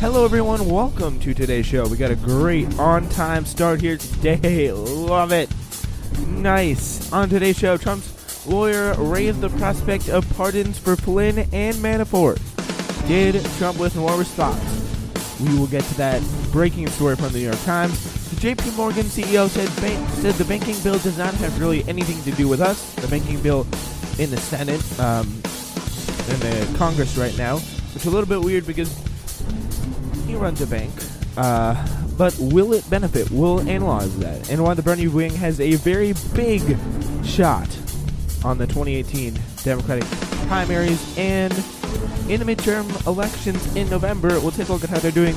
Hello everyone, welcome to today's show. We got a great on-time start here today. Love it. Nice. On today's show, Trump's lawyer raised the prospect of pardons for Flynn and Manafort. Did Trump listen to our thoughts? We will get to that breaking story from the New York Times. The JP Morgan CEO said the banking bill does not have really anything to do with us. The banking bill in the Senate, in the Congress right now, which is a little bit weird because he runs a bank, but will it benefit? We'll analyze that, and why the Bernie wing has a very big shot on the 2018 Democratic primaries and in the midterm elections in November. We'll take a look at how they're doing,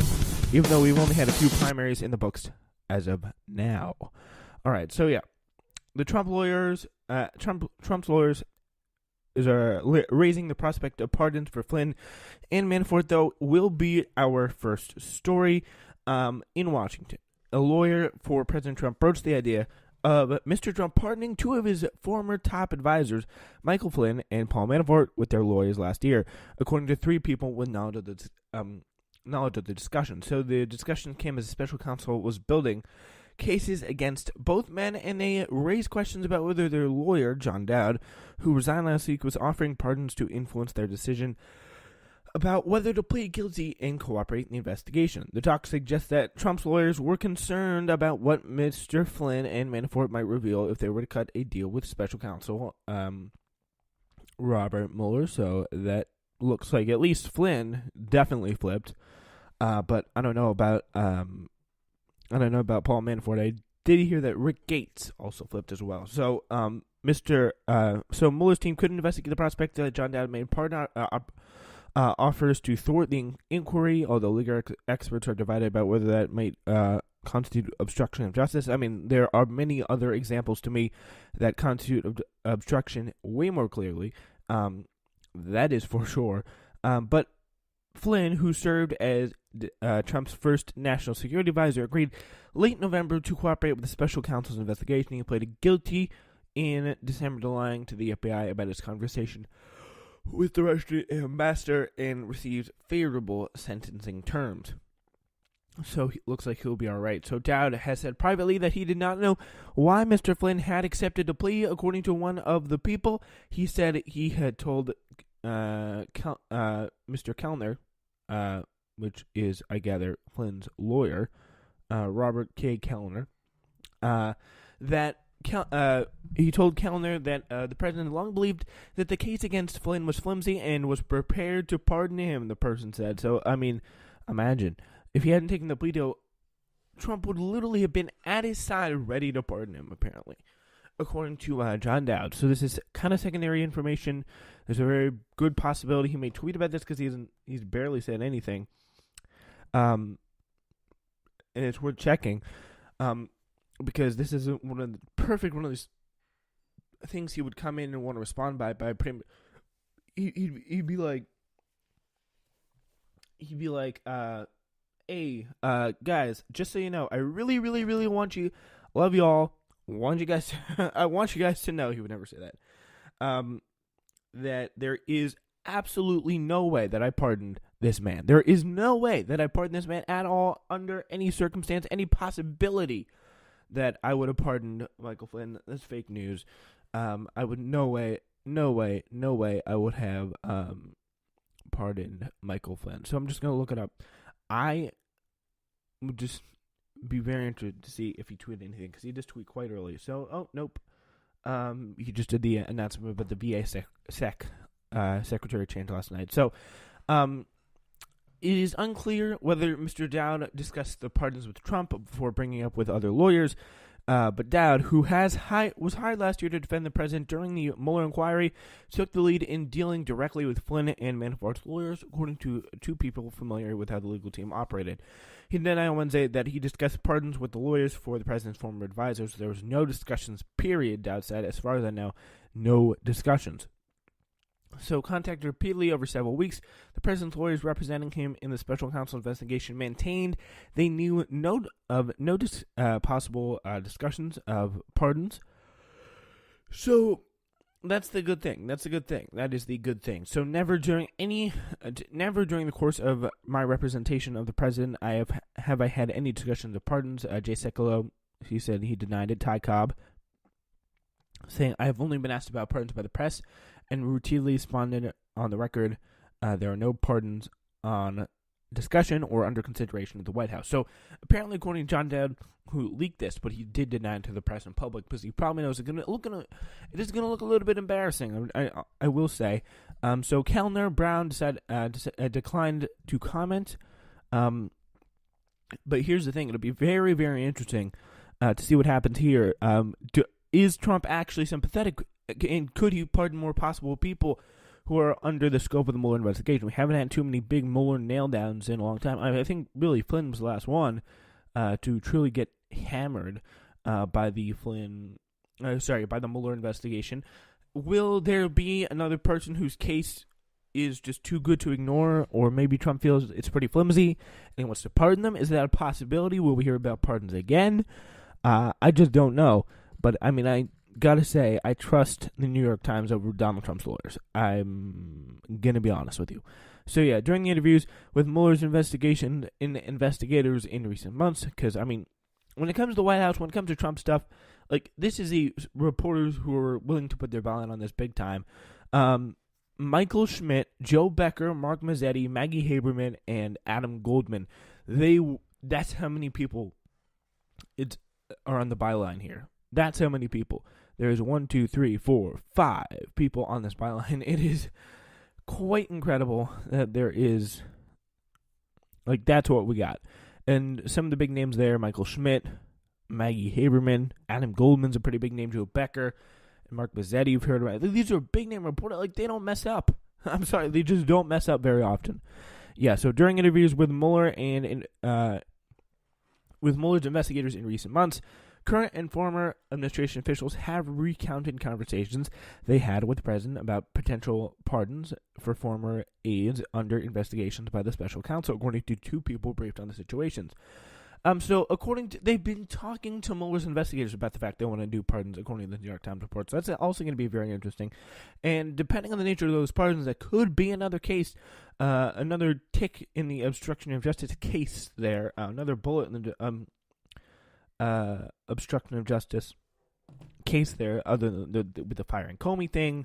even though we've only had a few primaries in the books as of now. All right, so yeah, the Trump's lawyers are raising the prospect of pardons for Flynn and Manafort, though, will be our first story. In Washington, a lawyer for President Trump broached the idea of Mr. Trump pardoning two of his former top advisors, Michael Flynn and Paul Manafort, with their lawyers last year, according to three people with knowledge of the discussion. So the discussion came as a special counsel was building cases against both men, and they raised questions about whether their lawyer, John Dowd, who resigned last week, was offering pardons to influence their decision about whether to plead guilty and cooperate in the investigation. The talk suggests that Trump's lawyers were concerned about what Mr. Flynn and Manafort might reveal if they were to cut a deal with special counsel Robert Mueller. So that looks like at least Flynn definitely flipped, but I don't know about Paul Manafort. I did hear that Rick Gates also flipped as well. So so Mueller's team couldn't investigate the prospect that John Dowd made pardon offers to thwart the inquiry, although legal experts are divided about whether that might constitute obstruction of justice. I mean, there are many other examples to me that constitute obstruction way more clearly. That is for sure. But Flynn, who served as Trump's first national security advisor, agreed late November to cooperate with the special counsel's investigation. He pleaded guilty in December to lying to the FBI about his conversation with the Russian ambassador and received favorable sentencing terms. So it looks like he'll be all right. So Dowd has said privately that he did not know why Mr. Flynn had accepted a plea. According to one of the people, he said he had told Mr. Kellner, which is, I gather, Flynn's lawyer, Robert K. Kellner, that he told Kellner that the president long believed that the case against Flynn was flimsy and was prepared to pardon him, the person said. So, I mean, imagine, if he hadn't taken the plea deal, Trump would literally have been at his side ready to pardon him, apparently, according to John Dowd. So this is kind of secondary information. There's a very good possibility he may tweet about this because he's barely said anything. And it's worth checking. Because this is one of these things he would come in and want to respond by putting. He'd be like, hey, guys, just so you know, I really, really, really want you, love you all, I want you guys to know. He would never say that. That there is absolutely no way that I pardoned this man. There is no way that I pardoned this man at all, under any circumstance, any possibility that I would have pardoned Michael Flynn. That's fake news. I would no way I would have pardoned Michael Flynn. So I'm just going to look it up. I would just be very interested to see if he tweeted anything, because he just tweeted quite early. So, nope. He just did the announcement about the VA secretary change last night. So, it is unclear whether Mr. Dowd discussed the pardons with Trump before bringing up with other lawyers, but Dowd, who was hired last year to defend the president during the Mueller inquiry, took the lead in dealing directly with Flynn and Manafort's lawyers, according to two people familiar with how the legal team operated. He denied on Wednesday that he discussed pardons with the lawyers for the president's former advisors. There was no discussions, period, Dowd said. As far as I know, no discussions. So, contacted repeatedly over several weeks, the president's lawyers representing him in the special counsel investigation maintained they knew no possible discussions of pardons. So, That's the good thing. That is the good thing. So never during the course of my representation of the president, I had any discussions of pardons. Jay Sekulow, he said he denied it. Ty Cobb saying, I have only been asked about pardons by the press and routinely responded on the record. There are no pardons on discussion or under consideration at the White House. So apparently, according to John Dowd, who leaked this, but he did deny it to the press and public because he probably knows it is going to look a little bit embarrassing. I will say. So Kellner Brown declined to comment. But here's the thing: it'll be very, very interesting to see what happens here. Is Trump actually sympathetic, and could he pardon more possible people who are under the scope of the Mueller investigation? We haven't had too many big Mueller nail downs in a long time. I think really Flynn was the last one to truly get hammered by the Mueller investigation. Will there be another person whose case is just too good to ignore, or maybe Trump feels it's pretty flimsy and he wants to pardon them? Is that a possibility? Will we hear about pardons again? I just don't know. But I mean, I gotta say, I trust the New York Times over Donald Trump's lawyers. I'm gonna be honest with you. So yeah, during the interviews with Mueller's investigators in recent months, because I mean, when it comes to the White House, when it comes to Trump stuff, like this is the reporters who are willing to put their ballot on this big time. Michael Schmidt, Joe Becker, Mark Mazzetti, Maggie Haberman, and Adam Goldman. That's how many people are on the byline here. That's how many people. There's 1, 2, 3, 4, 5 people on this byline. It is quite incredible that there is, like, that's what we got. And some of the big names there, Michael Schmidt, Maggie Haberman, Adam Goldman's a pretty big name, Joe Becker, and Mark Mazzetti, you've heard about. These are big name reporters. Like, they don't mess up. I'm sorry, they just don't mess up very often. Yeah, so during interviews with Mueller and with Mueller's investigators in recent months, current and former administration officials have recounted conversations they had with the president about potential pardons for former aides under investigations by the special counsel, according to two people briefed on the situations. So they've been talking to Mueller's investigators about the fact they want to do pardons, according to the New York Times report. So that's also going to be very interesting. And depending on the nature of those pardons, that could be another case, another tick in the obstruction of justice case there, another bullet in the obstruction of justice case there, other than with the firing Comey thing,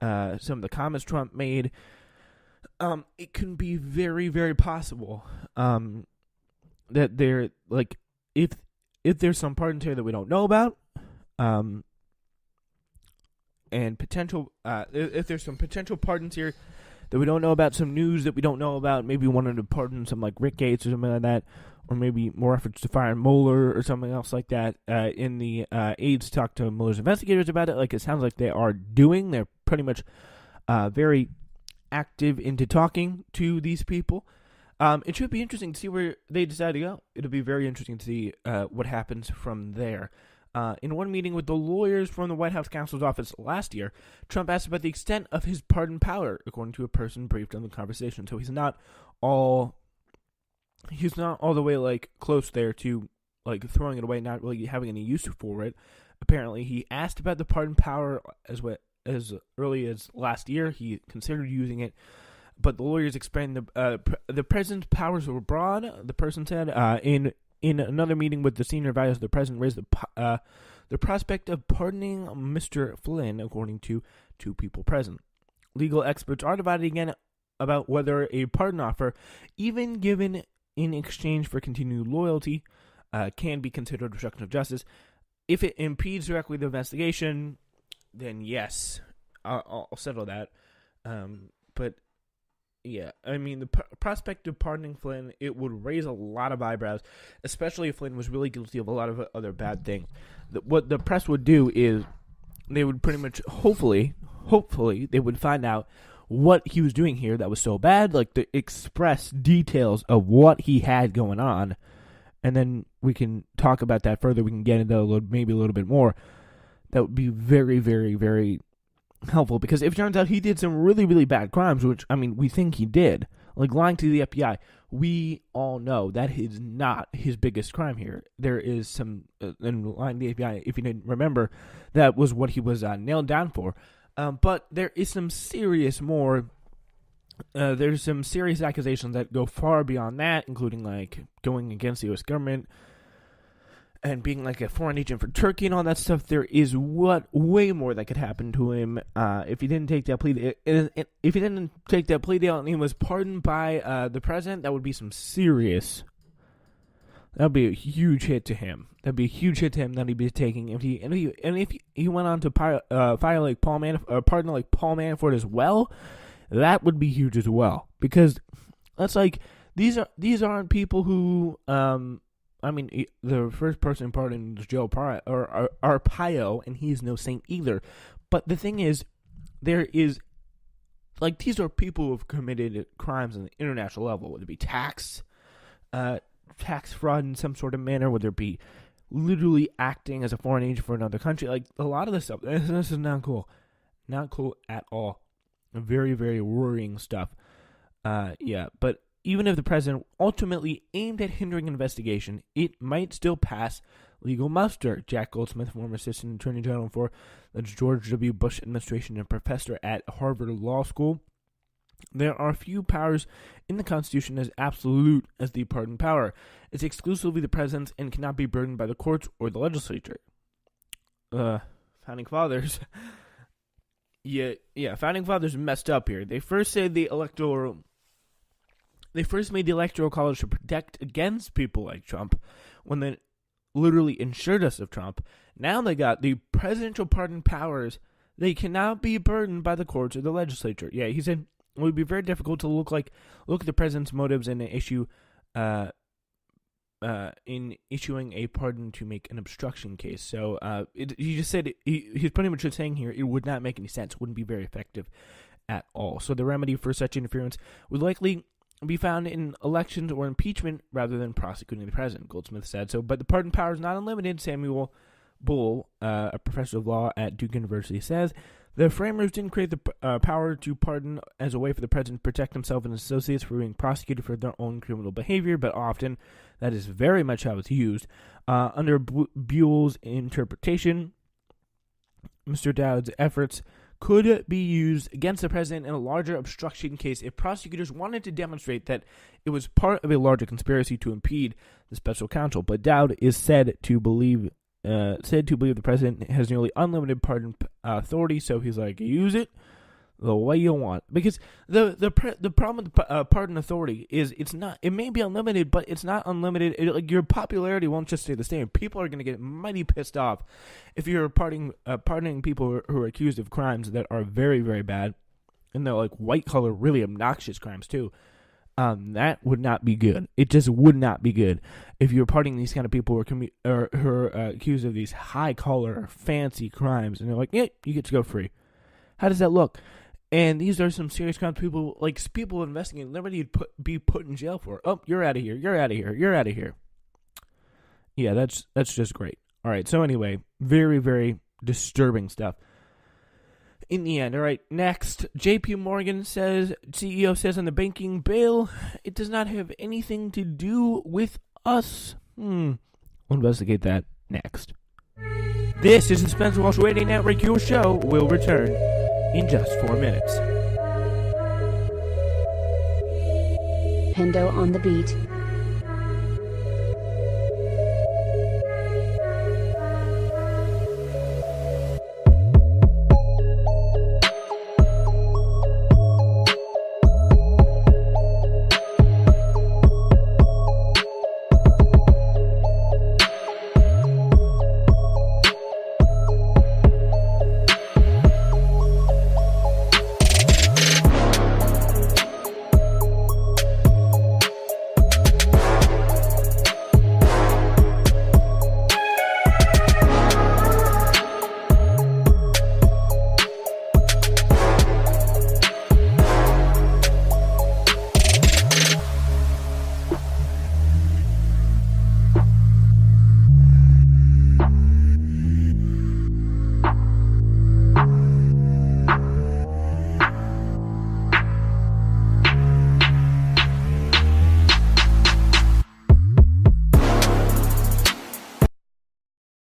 some of the comments Trump made. It can be very, very possible that there, like, if there's some pardons here that we don't know about, and potential, if there's some potential pardons here that we don't know about, some news that we don't know about, maybe wanted to pardon some like Rick Gates or something like that, or maybe more efforts to fire Mueller or something else like that. In the aides talked to Mueller's investigators about it, like it sounds like they are doing. They're pretty much very active into talking to these people. It should be interesting to see where they decide to go. It'll be very interesting to see what happens from there. In one meeting with the lawyers from the White House counsel's office last year, Trump asked about the extent of his pardon power, according to a person briefed on the conversation. So he's not all the way like close there to like throwing it away, not really having any use for it. Apparently, he asked about the pardon power as early as last year. He considered using it, but the lawyers explained the president's powers were broad. The person said in another meeting with the senior advisor, the president raised the prospect of pardoning Mr. Flynn, according to two people present. Legal experts are divided again about whether a pardon offer, even given in exchange for continued loyalty, can be considered obstruction of justice. If it impedes directly the investigation, then yes, I'll settle that. But yeah, I mean, the prospect of pardoning Flynn, it would raise a lot of eyebrows, especially if Flynn was really guilty of a lot of other bad things. What the press would do is they would pretty much, hopefully, they would find out what he was doing here that was so bad, like the express details of what he had going on, and then we can talk about that further. We can get into maybe a little bit more. That would be very, very, very helpful, because if it turns out he did some really, really bad crimes, which, I mean, we think he did, like lying to the FBI, we all know that is not his biggest crime here. There is some, and lying to the FBI, if you didn't remember, that was what he was nailed down for. But there is some serious there's some serious accusations that go far beyond that, including like going against the U.S. government and being like a foreign agent for Turkey and all that stuff. There is way more that could happen to him if he didn't take that plea. If he didn't take that plea deal and he was pardoned by the president, that would be some serious. That would be a huge hit to him. That'd be a huge hit to him that he'd be taking if he went on to file like pardon like Paul Manafort as well. That would be huge as well, because that's like these aren't people who the first person pardoned was Joe Arpaio, and he's no saint either. But the thing is, these are people who have committed crimes on the international level, whether it be tax fraud in some sort of manner, whether it be literally acting as a foreign agent for another country. Like, a lot of this stuff, this is not cool at all. Very, very worrying stuff. But even if the president ultimately aimed at hindering an investigation, it might still pass legal muster. Jack Goldsmith, former assistant attorney general for the George W. Bush administration and professor at Harvard Law School. There are few powers in the Constitution as absolute as the pardon power. It's exclusively the president's and cannot be burdened by the courts or the legislature. Founding fathers... Founding fathers messed up here. They first made the electoral college to protect against people like Trump when they literally insured us of Trump. Now they got the presidential pardon powers. They cannot be burdened by the courts or the legislature. Yeah, he said it would be very difficult to look at the president's motives in an issue in issuing a pardon to make an obstruction case. So he just said he's pretty much just saying here it would not make any sense. It wouldn't be very effective at all. So the remedy for such interference would likely be found in elections or impeachment rather than prosecuting the president, Goldsmith said. So, but the pardon power is not unlimited. Samuel Bull, a professor of law at Duke University, says the framers didn't create the power to pardon as a way for the president to protect himself and his associates from being prosecuted for their own criminal behavior, but often that is very much how it's used. Under Buell's interpretation, Mr. Dowd's efforts could be used against the president in a larger obstruction case if prosecutors wanted to demonstrate that it was part of a larger conspiracy to impede the special counsel. But Dowd is said to believe the president has nearly unlimited pardon authority, so he's like, use it the way you want. Because the problem with pardon authority is it may be unlimited, but it's not unlimited. Your popularity won't just stay the same. People are going to get mighty pissed off if you're pardoning people who are accused of crimes that are very, very bad, and they're like white collar, really obnoxious crimes too. That would not be good. It just would not be good if you're pardoning these kind of people who are accused of these high-collar, fancy crimes, and they're like, yeah, you get to go free. How does that look? And these are some serious crimes people investigating. Nobody would be put in jail for. Oh, you're out of here. You're out of here. You're out of here. Yeah, that's just great. All right. So anyway, very, very disturbing stuff. In the end, all right, next, J.P. Morgan CEO says on the banking bail, it does not have anything to do with us. We'll investigate that next. This is the Spencer Walsh Radio Network. Your show will return in just 4 minutes. Pendo on the beat.